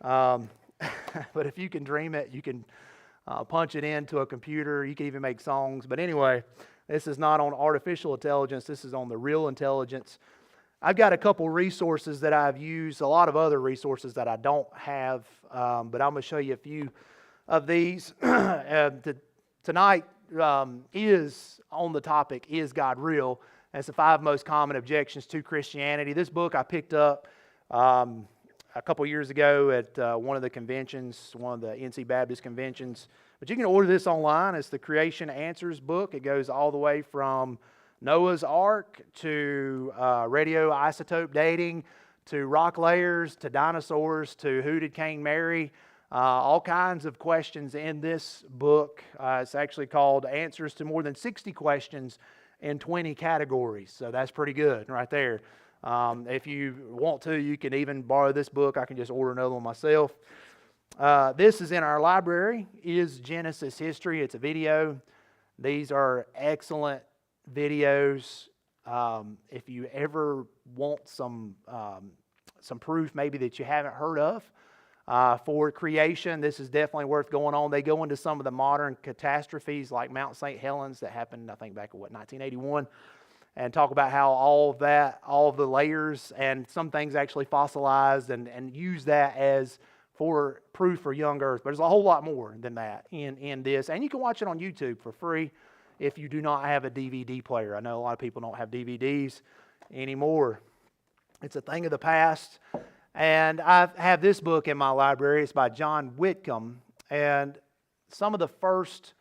Um, but if you can dream it, you can punch it into a computer. You can even make songs. But anyway, this is not on artificial intelligence. This is on the real intelligence. I've got a couple resources that I've used, a lot of other resources that I don't have, but I'm going to show you a few of these. Tonight is on the topic, Is God Real? That's the 5 most common objections to Christianity. This book I picked up a couple years ago at one of the conventions, one of the NC Baptist conventions. But you can order this online. It's the Creation Answers book. It goes all the way from Noah's Ark to radioisotope dating to rock layers to dinosaurs to who did Cain marry. All kinds of questions in this book. It's actually called Answers to More Than 60 Questions in 20 Categories. So that's pretty good right there. If you want to, you can even borrow this book. I can just order another one myself. This is in our library, Is Genesis History? It's a video. These are excellent videos. If you ever want some proof maybe that you haven't heard of for creation, this is definitely worth going on. They go into some of the modern catastrophes like Mount St. Helens that happened, I think, back in 1981, and talk about how all of the layers and some things actually fossilized and use that as for proof for young Earth. But there's a whole lot more than that in this, and you can watch it on YouTube for free if you do not have a DVD player. I know a lot of people don't have DVDs anymore. It's a thing of the past. And I have this book in my library. It's by John Whitcomb. And some of the first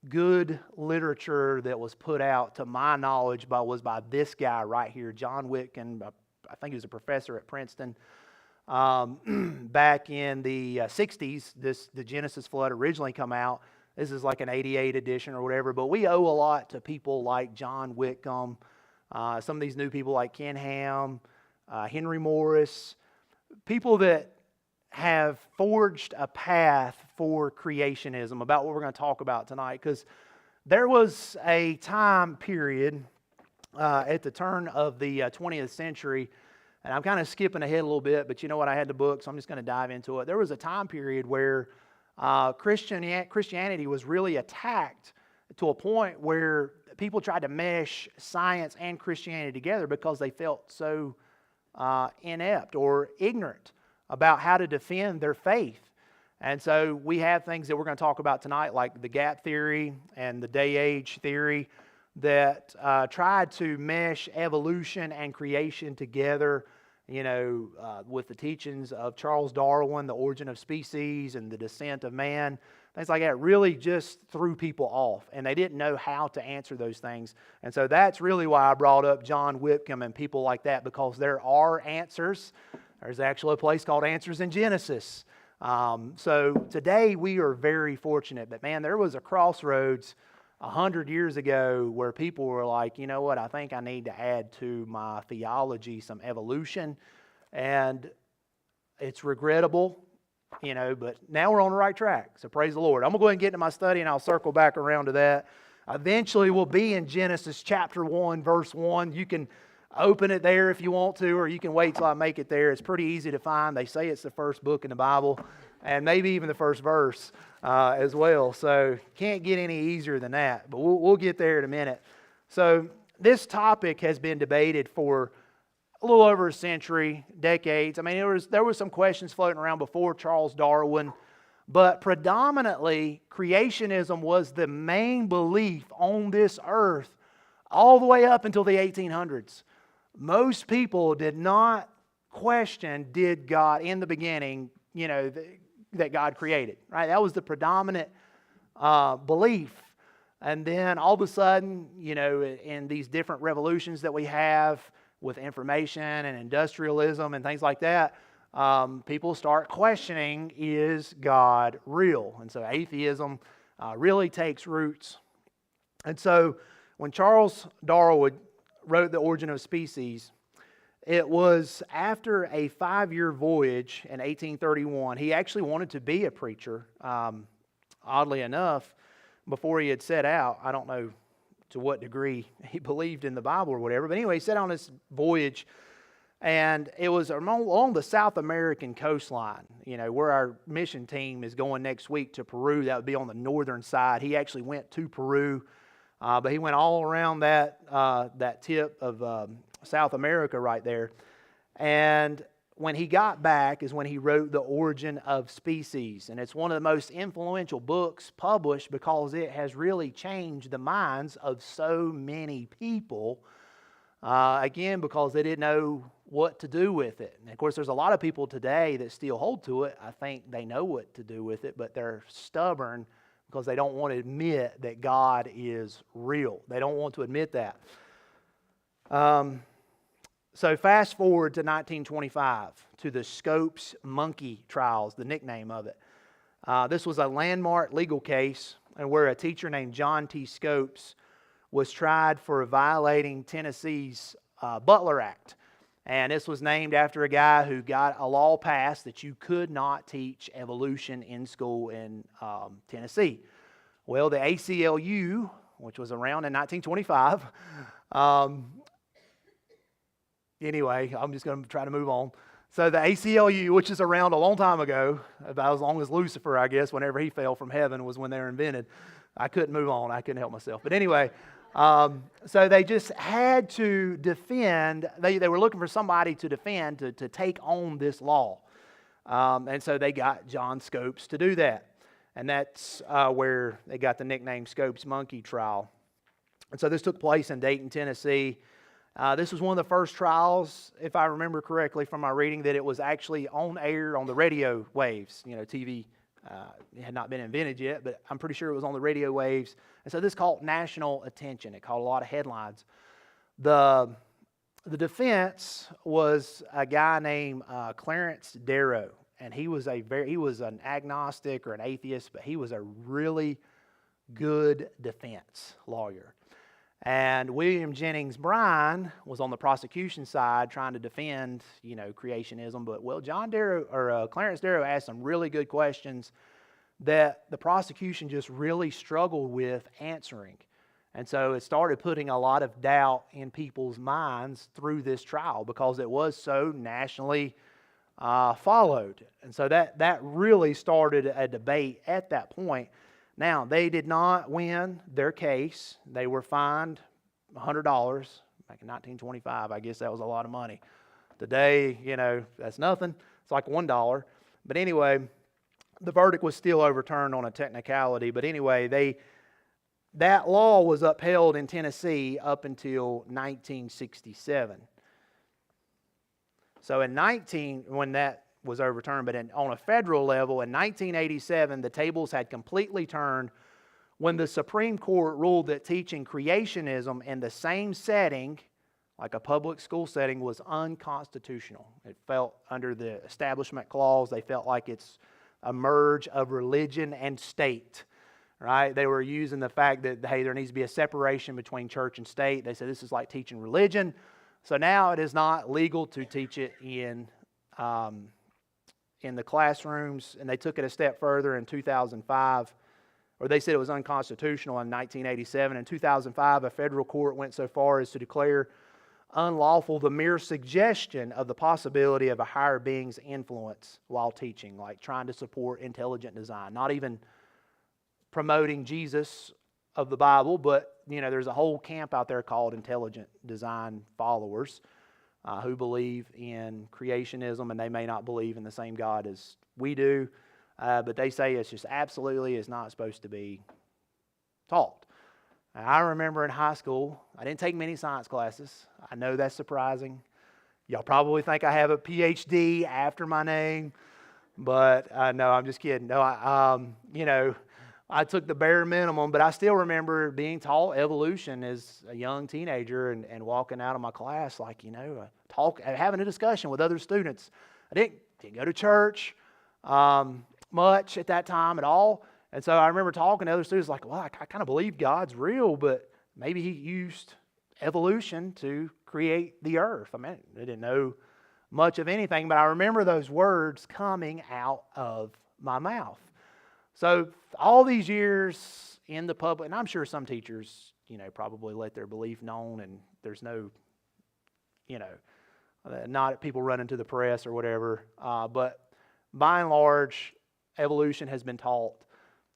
good literature that was put out, to my knowledge, was by this guy right here, John Whitcomb. I think he was a professor at Princeton. Back in the 60s, the Genesis flood originally come out. This is like an 88 edition or whatever, but we owe a lot to people like John Whitcomb, some of these new people like Ken Ham, Henry Morris, people that have forged a path for creationism, about what we're going to talk about tonight. Because there was a time period at the turn of the 20th century, and I'm kind of skipping ahead a little bit, but you know what, I had the book, so I'm just going to dive into it. There was a time period where Christianity was really attacked to a point where people tried to mesh science and Christianity together because they felt so inept or ignorant about how to defend their faith. And so we have things that we're going to talk about tonight, like the gap theory and the day-age theory, that tried to mesh evolution and creation together, with the teachings of Charles Darwin, the origin of species and the descent of man. Things like that really just threw people off, and they didn't know how to answer those things. And so that's really why I brought up John Whitcomb and people like that, because there are answers. There's actually a place called Answers in Genesis. So today we are very fortunate. But man, there was a crossroads 100 years ago where people were like, you know what, I think I need to add to my theology some evolution. And it's regrettable, but now we're on the right track. So praise the Lord. I'm going to go ahead and get into my study, and I'll circle back around to that. Eventually we'll be in Genesis chapter 1, verse 1. You can open it there if you want to, or you can wait till I make it there. It's pretty easy to find. They say it's the first book in the Bible, and maybe even the first verse as well. So can't get any easier than that, but we'll get there in a minute. So this topic has been debated for a little over a century, decades. I mean, there was some questions floating around before Charles Darwin, but predominantly creationism was the main belief on this earth all the way up until the 1800s. Most people did not question, did God in the beginning, that God created, right? That was the predominant belief. And then all of a sudden, in these different revolutions that we have with information and industrialism and things like that, people start questioning, is God real? And so atheism really takes roots. And so when Charles Darwin wrote The Origin of Species, it was after a 5-year voyage in 1831. He actually wanted to be a preacher, oddly enough, before he had set out. I don't know to what degree he believed in the Bible or whatever, but anyway, he set on this voyage And it was along the South American coastline, where our mission team is going next week to Peru. That would be on the northern side. He actually went to Peru, but he went all around that tip of South America right there. And when he got back is when he wrote The Origin of Species. And it's one of the most influential books published because it has really changed the minds of so many people. Again, because they didn't know what to do with it. And of course, there's a lot of people today that still hold to it. I think they know what to do with it, but they're stubborn because they don't want to admit that God is real. They don't want to admit that. So fast forward to 1925, to the Scopes monkey trials, the nickname of it. This was a landmark legal case and where a teacher named John T. Scopes was tried for violating Tennessee's Butler Act. And this was named after a guy who got a law passed that you could not teach evolution in school in Tennessee. Well, the ACLU, which was around in 1925, anyway, I'm just going to try to move on. So the ACLU, which is around a long time ago, about as long as Lucifer, I guess, whenever he fell from heaven was when they were invented. I couldn't move on. I couldn't help myself. But anyway, so they just had to defend. They were looking for somebody to defend, to take on this law. And so they got John Scopes to do that. And that's where they got the nickname Scopes Monkey Trial. And so this took place in Dayton, Tennessee. This was one of the first trials, if I remember correctly from my reading, that it was actually on air on the radio waves. TV it had not been invented yet, but I'm pretty sure it was on the radio waves. And so this caught national attention. It caught a lot of headlines. The defense was a guy named Clarence Darrow, and he was an agnostic or an atheist, but he was a really good defense lawyer. And William Jennings Bryan was on the prosecution side trying to defend, creationism. But Clarence Darrow asked some really good questions that the prosecution just really struggled with answering. And so it started putting a lot of doubt in people's minds through this trial because it was so nationally followed. And so that really started a debate at that point. Now, they did not win their case. They were fined $100 back in 1925. I guess that was a lot of money. Today, that's nothing. It's like $1. But anyway, the verdict was still overturned on a technicality. But anyway, that law was upheld in Tennessee up until 1967. So when that was overturned, but on a federal level, in 1987, the tables had completely turned when the Supreme Court ruled that teaching creationism in the same setting, like a public school setting, was unconstitutional. It fell under the Establishment Clause. They felt like it's a merge of religion and state, right? They were using the fact that, hey, there needs to be a separation between church and state. They said this is like teaching religion. So now it is not legal to teach it in the classrooms, and they took it a step further in 2005, or they said it was unconstitutional in 1987. In 2005, a federal court went so far as to declare unlawful the mere suggestion of the possibility of a higher being's influence while teaching, like trying to support intelligent design, not even promoting Jesus of the Bible, but there's a whole camp out there called intelligent design followers who believe in creationism, and they may not believe in the same God as we do, but they say it's just absolutely is not supposed to be taught. And I remember in high school, I didn't take many science classes. I know that's surprising. Y'all probably think I have a PhD after my name, but no, I'm just kidding. No, I took the bare minimum, but I still remember being taught evolution as a young teenager and walking out of my class like, having a discussion with other students. I didn't go to church much at that time at all. And so I remember talking to other students like, well, I kind of believe God's real, but maybe He used evolution to create the earth. I mean, I didn't know much of anything, but I remember those words coming out of my mouth. So all these years in the public, and I'm sure some teachers, probably let their belief known, and there's no, not people running to the press or whatever. But by and large, evolution has been taught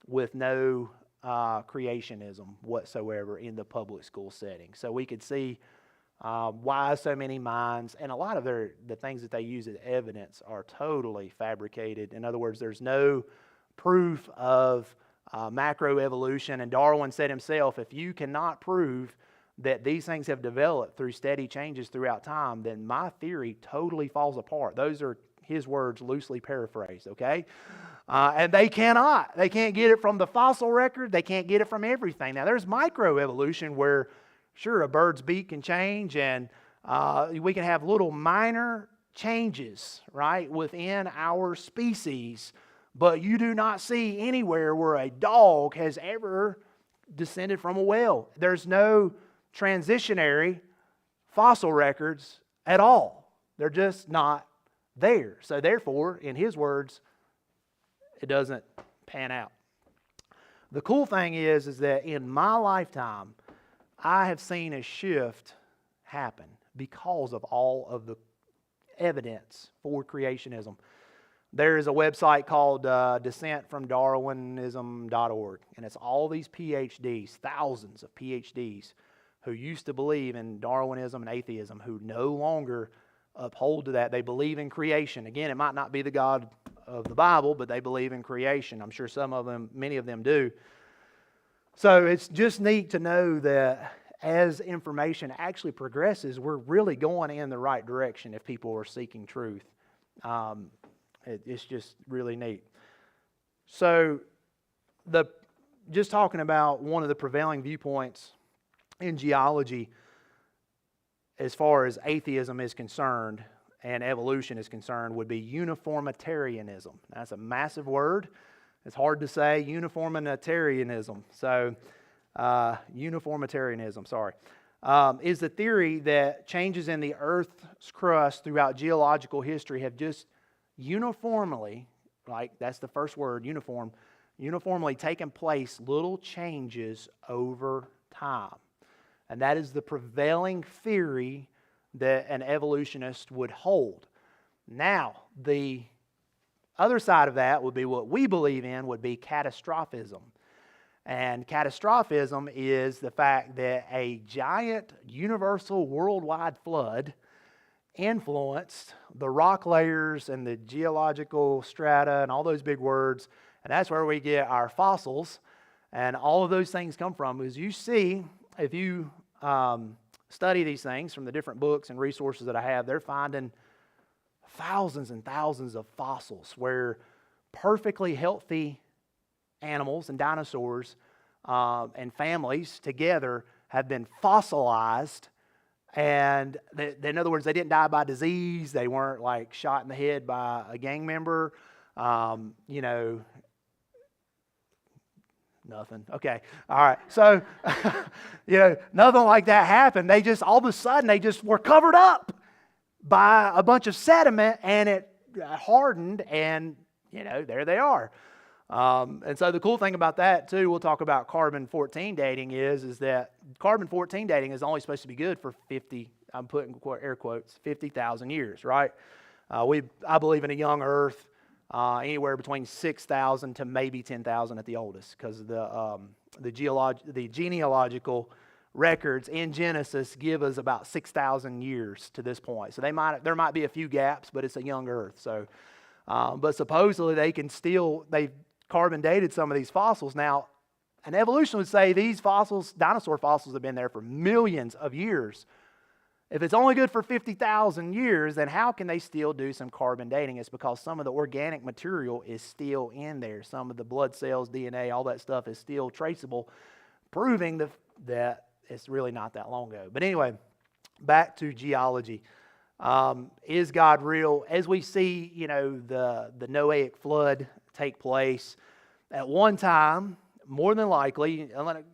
with no creationism whatsoever in the public school setting. So we could see why so many minds, and a lot of the things that they use as evidence are totally fabricated. In other words, there's no proof of macroevolution. And Darwin said himself, if you cannot prove that these things have developed through steady changes throughout time, then my theory totally falls apart. Those are his words loosely paraphrased, okay? And they cannot. They can't get it from the fossil record. They can't get it from everything. Now, there's microevolution where, sure, a bird's beak can change, and we can have little minor changes, right, within our species. But you do not see anywhere where a dog has ever descended from a whale. There's no transitionary fossil records at all. They're just not there. So therefore, in his words, it doesn't pan out. The cool thing is that in my lifetime, I have seen a shift happen because of all of the evidence for creationism. There is a website called descentfromdarwinism.org, and it's all these PhDs, thousands of PhDs, who used to believe in Darwinism and atheism, who no longer uphold to that. They believe in creation. Again, it might not be the God of the Bible, but they believe in creation. I'm sure many of them do. So it's just neat to know that as information actually progresses, we're really going in the right direction if people are seeking truth. It's just really neat. So just talking about one of the prevailing viewpoints in geology as far as atheism is concerned and evolution is concerned would be uniformitarianism. That's a massive word. It's hard to say, uniformitarianism. So, uniformitarianism, is the theory that changes in the Earth's crust throughout geological history have just uniformly, like that's the first word, uniformly taken place, little changes over time. And that is the prevailing theory that an evolutionist would hold. Now, the other side of that would be what we believe in, would be catastrophism. And catastrophism is the fact that a giant universal worldwide flood influenced the rock layers and the geological strata and all those big words. And that's where we get our fossils. And all of those things come from. As you see, if you study these things from the different books and resources that I have, they're finding thousands and thousands of fossils where perfectly healthy animals and dinosaurs and families together have been fossilized. And in other words, they didn't die by disease. They weren't like shot in the head by a gang member. Nothing. Okay. All right. So, nothing like that happened. They just, all of a sudden, they just were covered up by a bunch of sediment, and it hardened, and, there they are. And so the cool thing about that, too, we'll talk about carbon-14 dating is that carbon-14 dating is only supposed to be good for 50, I'm putting air quotes, 50,000 years, right? I believe in a young Earth. Anywhere between 6,000 to maybe 10,000 at the oldest, because the genealogical records in Genesis give us about 6,000 years to this point. So there might be a few gaps, but it's a young Earth. So, but supposedly they've carbon dated some of these fossils. Now, an evolution would say these fossils, dinosaur fossils, have been there for millions of years. If it's only good for 50,000 years, then how can they still do some carbon dating? It's because some of the organic material is still in there. Some of the blood cells, DNA, all that stuff is still traceable, proving that it's really not that long ago. But anyway, back to geology. Is God real? As we see, the Noahic flood take place, at one time, more than likely, and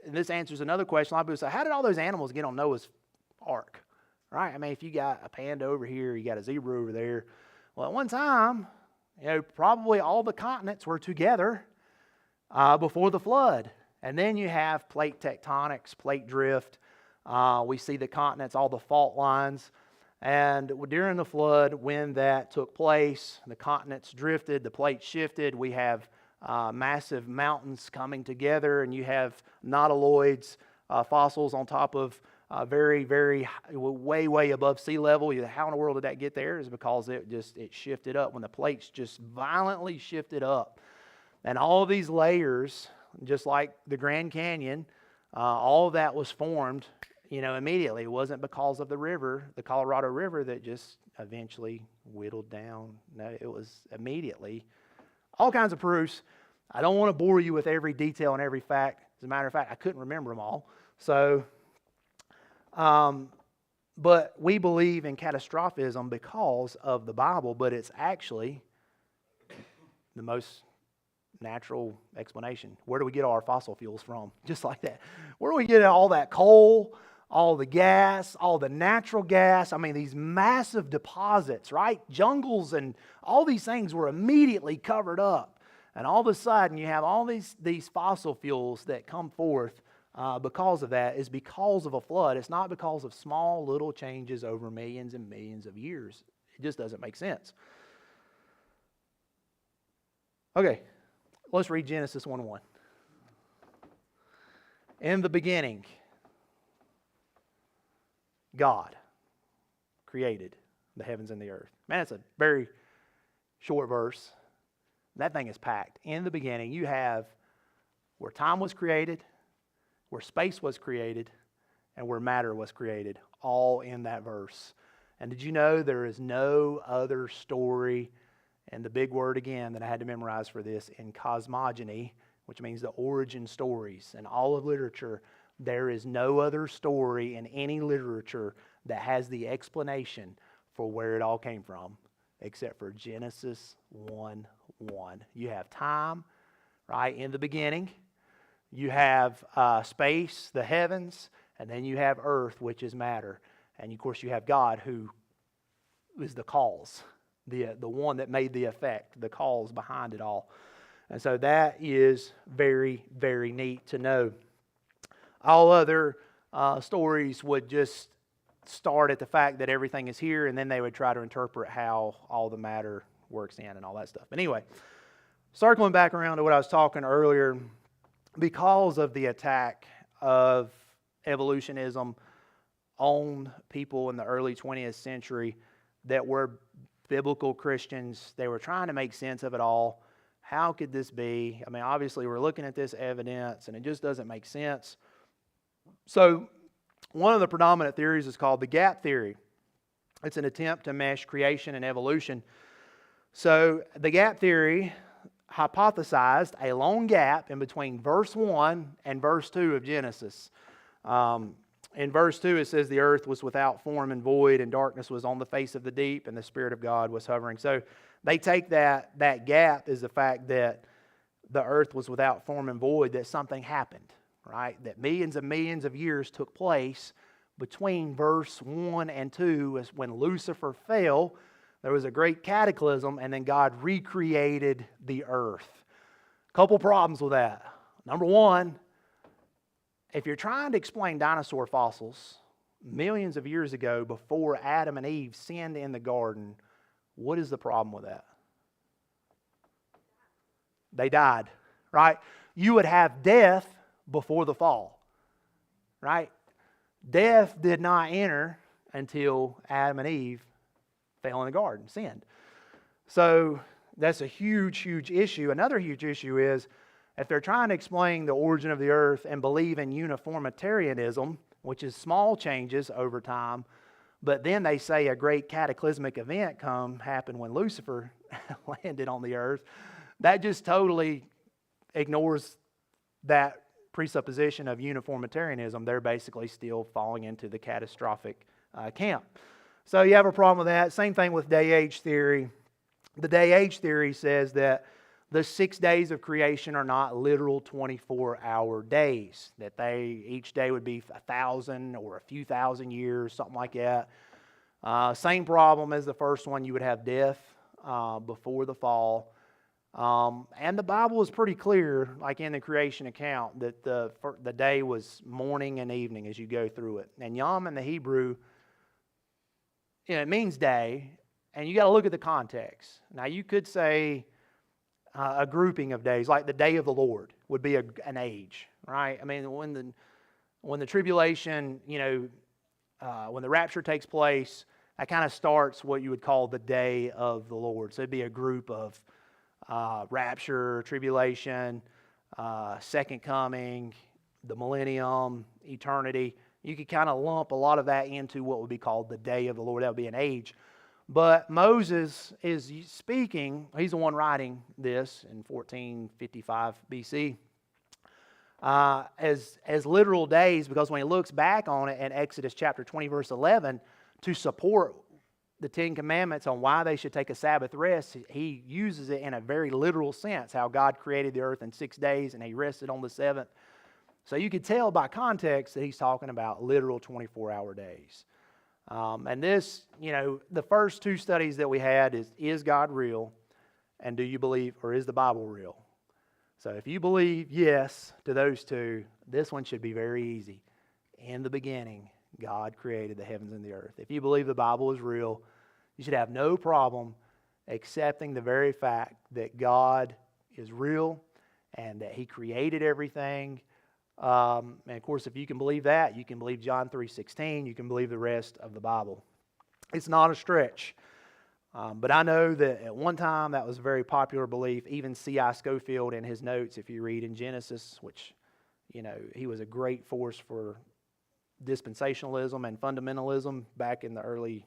this answers another question. A lot of people say, how did all those animals get on Noah's Ark? Right? I mean, if you got a panda over here, you got a zebra over there. Well, at one time, probably all the continents were together before the flood. And then you have plate tectonics, plate drift. We see the continents, all the fault lines. And during the flood, when that took place, the continents drifted, the plates shifted. We have massive mountains coming together, and you have nautiloids, fossils on top of very, very way above sea level. How in the world did that get there? Is because it shifted up when the plates just violently shifted up, and all of these layers, just like the Grand Canyon, all of that was formed, immediately. It wasn't because of the river, the Colorado River, that just eventually whittled down. No, it was immediately. All kinds of proofs. I don't want to bore you with every detail and every fact. As a matter of fact, I couldn't remember them all. So, but we believe in catastrophism because of the Bible, but it's actually the most natural explanation. Where do we get all our fossil fuels from? Just like that. Where do we get all that coal, all the gas, all the natural gas? I mean, these massive deposits, right? Jungles and all these things were immediately covered up. And all of a sudden, you have all these fossil fuels that come forth because of that. Is because of a flood. It's not because of small little changes over millions and millions of years. It just doesn't make sense. Okay, let's read Genesis 1:1. In the beginning, God created the heavens and the earth. Man, it's a very short verse. That thing is packed. In the beginning, you have where time was created, where space was created, and where matter was created, all in that verse. And did you know there is no other story, and the big word again that I had to memorize for this, in cosmogony, which means the origin stories. In all of literature, there is no other story in any literature that has the explanation for where it all came from, except for Genesis 1:1. You have time, right, in the beginning. You have space, the heavens, and then you have earth, which is matter. And of course, you have God, who is the cause, the one that made the effect, the cause behind it all. And so that is very, very neat to know. All other stories would just start at the fact that everything is here, and then they would try to interpret how all the matter works in and all that stuff. But anyway, circling back around to what I was talking earlier, because of the attack of evolutionism on people in the early 20th century that were biblical Christians, they were trying to make sense of it all. How could this be? I mean, obviously, we're looking at this evidence, and it just doesn't make sense. So, one of the predominant theories is called the gap theory. It's an attempt to mesh creation and evolution. So, the gap theory hypothesized a long gap in between verse 1 and verse 2 of Genesis. In verse 2, it says, the earth was without form and void, and darkness was on the face of the deep, and the Spirit of God was hovering. So they take that gap as the fact that the earth was without form and void, that something happened, right? That millions and millions of years took place between verse 1 and 2, as when Lucifer fell, there was a great cataclysm, and then God recreated the earth. Couple problems with that. Number one, if you're trying to explain dinosaur fossils millions of years ago before Adam and Eve sinned in the garden, what is the problem with that? They died, right? You would have death before the fall, right? Death did not enter until Adam and Eve fell in the garden, sinned. So that's a huge, huge issue. Another huge issue is if they're trying to explain the origin of the earth and believe in uniformitarianism, which is small changes over time, but then they say a great cataclysmic event happened when Lucifer landed on the earth, that just totally ignores that presupposition of uniformitarianism. They're basically still falling into the catastrophic camp. So you have a problem with that. Same thing with day-age theory. The day-age theory says that the 6 days of creation are not literal 24-hour days, that each day would be 1,000 or a few thousand years, something like that. Same problem as the first one. You would have death before the fall. And the Bible is pretty clear, like in the creation account, that the day was morning and evening as you go through it. And Yom in the Hebrew it means day, and you got to look at the context. Now, you could say a grouping of days, like the day of the Lord would be an age, right? I mean, when the tribulation, when the rapture takes place, that kind of starts what you would call the day of the Lord. So it'd be a group of rapture, tribulation, second coming, the millennium, eternity. You could kind of lump a lot of that into what would be called the day of the Lord. That would be an age. But Moses is speaking, he's the one writing this in 1455 BC, as literal days, because when he looks back on it in Exodus chapter 20, verse 11, to support the Ten Commandments on why they should take a Sabbath rest, he uses it in a very literal sense, how God created the earth in 6 days and he rested on the seventh. So you could tell by context that he's talking about literal 24-hour days. And this, the first two studies that we had is God real? And do you believe, or is the Bible real? So if you believe yes to those two, this one should be very easy. In the beginning, God created the heavens and the earth. If you believe the Bible is real, you should have no problem accepting the very fact that God is real and that He created everything. And of course, if you can believe that, you can believe John 3:16, you can believe the rest of the Bible. It's not a stretch. But I know that at one time that was a very popular belief. Even C.I. Scofield in his notes, if you read in Genesis, which, he was a great force for dispensationalism and fundamentalism back in the early,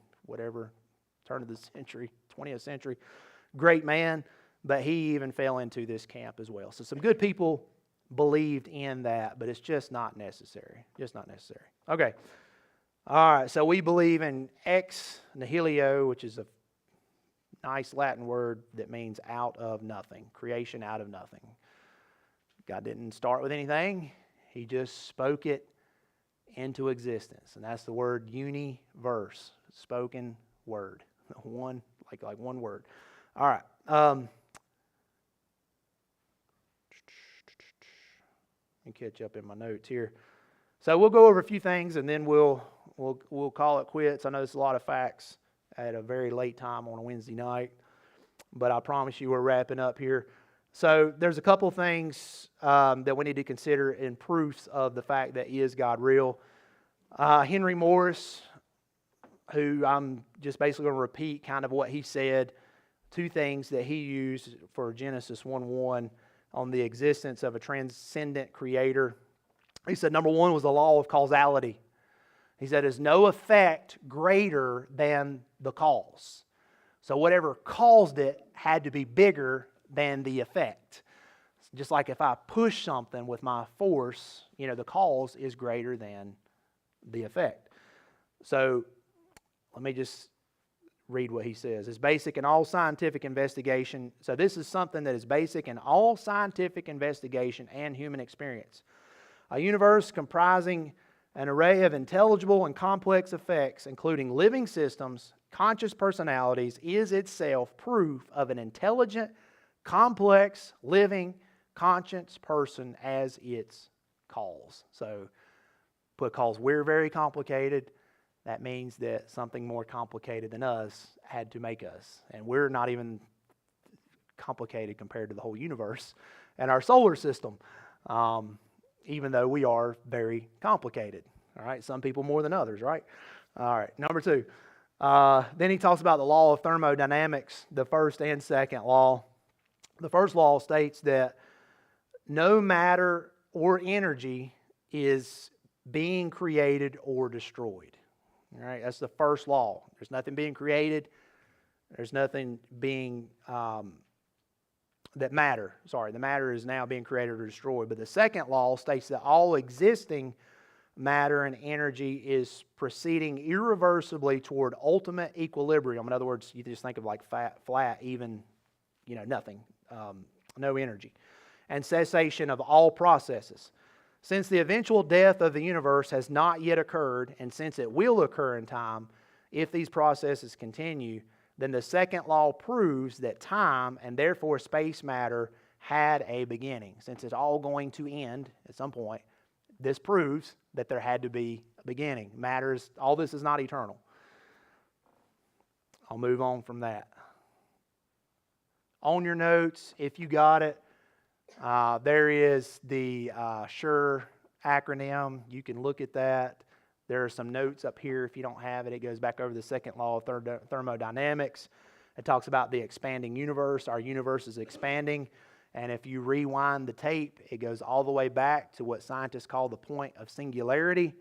turn of the century, 20th century. Great man, but he even fell into this camp as well. So some good people believed in that, but it's just not necessary. Just not necessary. Okay. All right, so we believe in ex nihilo, which is a nice Latin word that means out of nothing, creation out of nothing. God didn't start with anything. He just spoke it into existence. And that's the word universe, spoken word. One, like one word. All right. Let me catch up in my notes here. So we'll go over a few things and then we'll call it quits. I know it's a lot of facts at a very late time on a Wednesday night, but I promise you we're wrapping up here. So there's a couple things that we need to consider in proofs of the fact that is God real. Henry Morris, who I'm just basically going to repeat kind of what he said, two things that he used for Genesis 1:1 on the existence of a transcendent creator. He said number one was the law of causality. He said there's no effect greater than the cause. So whatever caused it had to be bigger than the effect. Just like if I push something with my force, the cause is greater than the effect. So let me just read what he says. It's basic in all scientific investigation. So this is something that is basic in all scientific investigation and human experience. A universe comprising an array of intelligible and complex effects, including living systems, conscious personalities, is itself proof of an intelligent, complex, living, conscious person as its cause. So, because we're very complicated, that means that something more complicated than us had to make us. And we're not even complicated compared to the whole universe and our solar system. Even though we are very complicated. All right, some people more than others, right? All right, number two. Then he talks about the law of thermodynamics, the first and second law. The first law states that no matter or energy is being created or destroyed. All right, that's the first law. There's nothing being created. There's nothing being the matter is now being created or destroyed. But the second law states that all existing matter and energy is proceeding irreversibly toward ultimate equilibrium. In other words, you just think of like flat, even, nothing, no energy. And cessation of all processes. Since the eventual death of the universe has not yet occurred, and since it will occur in time, if these processes continue, then the second law proves that time and therefore space matter had a beginning. Since it's all going to end at some point, this proves that there had to be a beginning. All this is not eternal. I'll move on from that. On your notes, if you got it, there is the SURE acronym. You can look at that. There are some notes up here if you don't have it. It goes back over the second law of thermodynamics. It talks about the expanding universe. Our universe is expanding. And if you rewind the tape, it goes all the way back to what scientists call the point of singularity.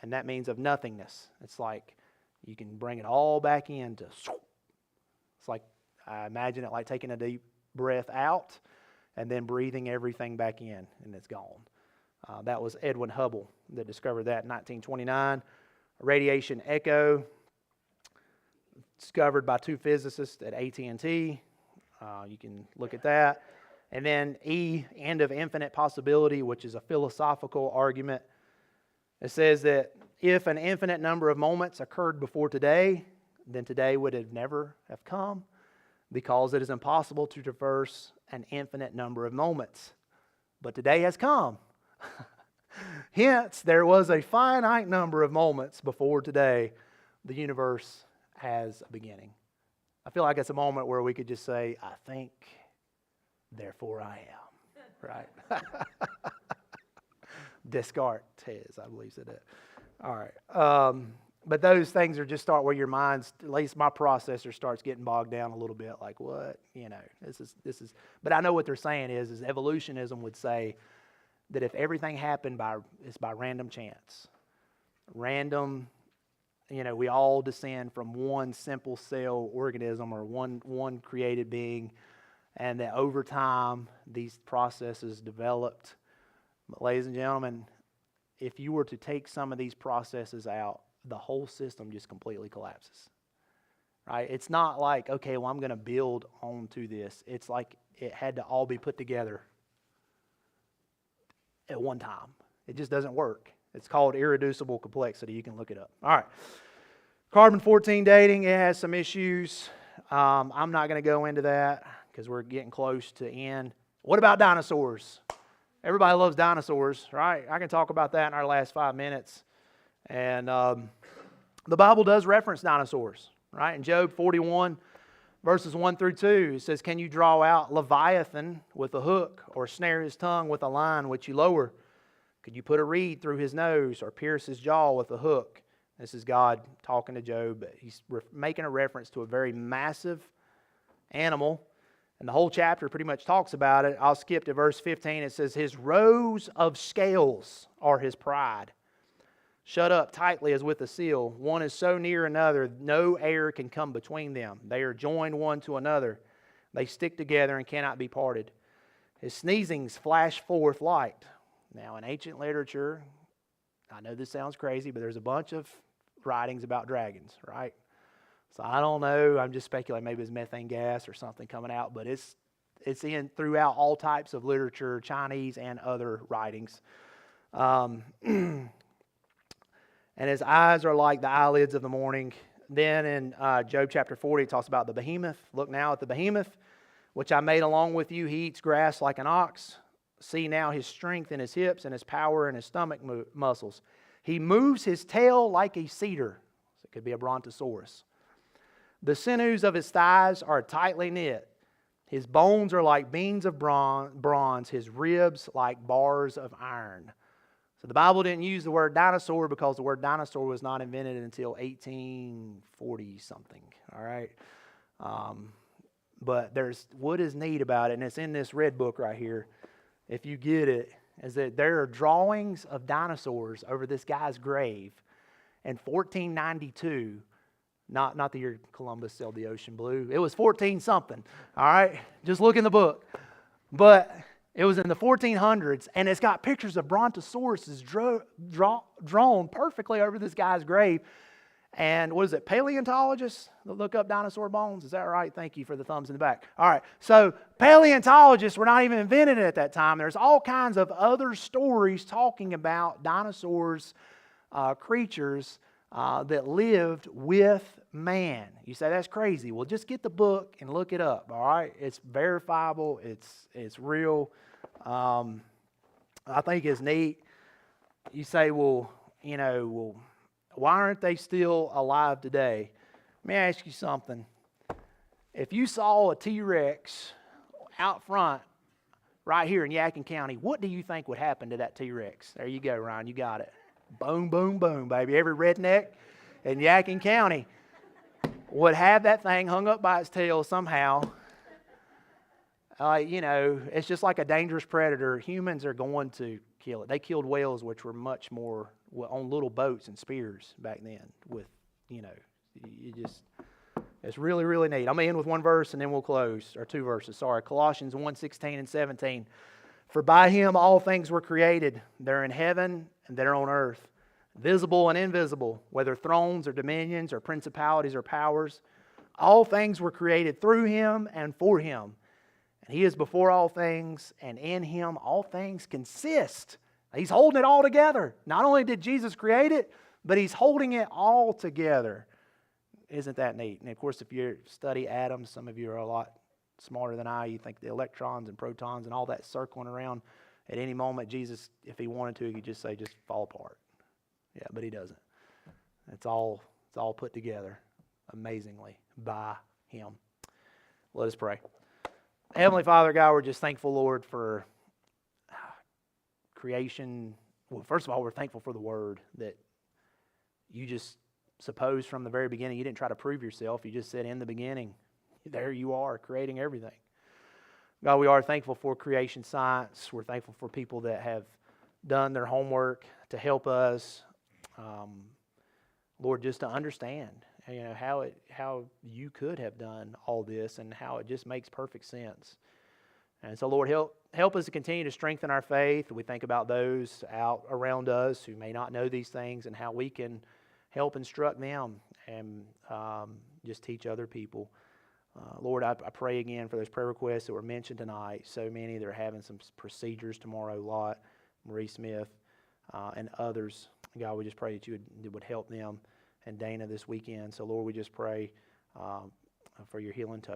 And that means of nothingness. It's like you can bring it all back into. It's like, I imagine it like taking a deep breath out and then breathing everything back in, and it's gone. That was Edwin Hubble that discovered that in 1929. Radiation echo, discovered by two physicists at AT&T. You can look at that. And then E, end of infinite possibility, which is a philosophical argument. It says that if an infinite number of moments occurred before today, then today would have never have come, because it is impossible to traverse an infinite number of moments. But today has come. Hence, there was a finite number of moments before today. The universe has a beginning. I feel like it's a moment where we could just say, I think, therefore I am. Right? Descartes, I believe, said that. All right. But those things are just start where your mind's, at least my processor starts getting bogged down a little bit. Like, what? This is. But I know what they're saying is evolutionism would say that if everything happened by random chance, random, we all descend from one simple cell organism or one created being, and that over time these processes developed. But ladies and gentlemen, if you were to take some of these processes out, the whole system just completely collapses. Right? It's not like, okay, well, I'm going to build onto this. It's like it had to all be put together at one time. It just doesn't work. It's called irreducible complexity. You can look it up. All right. Carbon-14 dating, it has some issues. I'm not going to go into that because we're getting close to end. What about dinosaurs? Everybody loves dinosaurs, right? I can talk about that in our last 5 minutes. And the Bible does reference dinosaurs, right? In Job 41, verses 1 through 2, it says, can you draw out Leviathan with a hook, or snare his tongue with a line which you lower? Could you put a reed through his nose, or pierce his jaw with a hook? This is God talking to Job. He's making a reference to a very massive animal. And the whole chapter pretty much talks about it. I'll skip to verse 15. It says, his rows of scales are his pride, shut up tightly as with a seal. One is so near another, no air can come between them. They are joined one to another. They stick together and cannot be parted. His sneezings flash forth light. Now, in ancient literature, I know this sounds crazy, but there's a bunch of writings about dragons, right? So I don't know. I'm just speculating. Maybe it's methane gas or something coming out, but it's in throughout all types of literature, Chinese and other writings. And his eyes are like the eyelids of the morning. Then in Job chapter 40, it talks about the behemoth. Look now at the behemoth, which I made along with you. He eats grass like an ox. See now his strength in his hips and his power in his stomach muscles. He moves his tail like a cedar. So it could be a brontosaurus. The sinews of his thighs are tightly knit. His bones are like beams of bronze. His ribs like bars of iron. So the Bible didn't use the word dinosaur because the word dinosaur was not invented until 1840 something. All right. But there's what is neat about it, and it's in this red book right here. If you get it, is that there are drawings of dinosaurs over this guy's grave in 1492. Not the year Columbus sailed the ocean blue. It was 14 something. All right. Just look in the book. But it was in the 1400s, and it's got pictures of brontosauruses drawn perfectly over this guy's grave. And what is it, paleontologists that look up dinosaur bones? Is that right? Thank you for the thumbs in the back. All right, so paleontologists were not even invented at that time. There's all kinds of other stories talking about dinosaurs, creatures that lived with man. You say, that's crazy. Well, just get the book and look it up, all right? It's verifiable. It's real. I think it's neat. You say, well, why aren't they still alive today? Let me ask you something. If you saw a T-Rex out front right here in Yadkin County, what do you think would happen to that T-Rex? There you go, Ryan. You got it. Boom, boom, boom, baby. Every redneck in Yadkin County would have that thing hung up by its tail somehow. It's just like a dangerous predator. Humans are going to kill it. They killed whales, which were much more on little boats and spears back then. It's really, really neat. I'm going to end with one verse and then we'll close, or two verses, sorry. Colossians 1:16 and 17. For by him all things were created. They're in heaven and they're on earth, visible and invisible, whether thrones or dominions or principalities or powers. All things were created through him and for him. And he is before all things, and in him all things consist. He's holding it all together. Not only did Jesus create it, but he's holding it all together. Isn't that neat? And of course, if you study atoms, some of you are a lot smarter than I. You think the electrons and protons and all that circling around. At any moment, Jesus, if he wanted to, he could just say, just fall apart. Yeah, but he doesn't. It's all put together amazingly by him. Let us pray. Heavenly Father, God, we're just thankful, Lord, for creation. Well, first of all, we're thankful for the Word that you just supposed from the very beginning. You didn't try to prove yourself. You just said in the beginning, there you are, creating everything. God, we are thankful for creation science. We're thankful for people that have done their homework to help us, Lord, just to understand how you could have done all this and how it just makes perfect sense. And so, Lord, help us to continue to strengthen our faith. We think about those out around us who may not know these things and how we can help instruct them and just teach other people. Lord, I pray again for those prayer requests that were mentioned tonight. So many that are having some procedures tomorrow, Lot, Marie Smith, and others. God, we just pray that you would help them and Dana this weekend. So, Lord, we just pray for your healing touch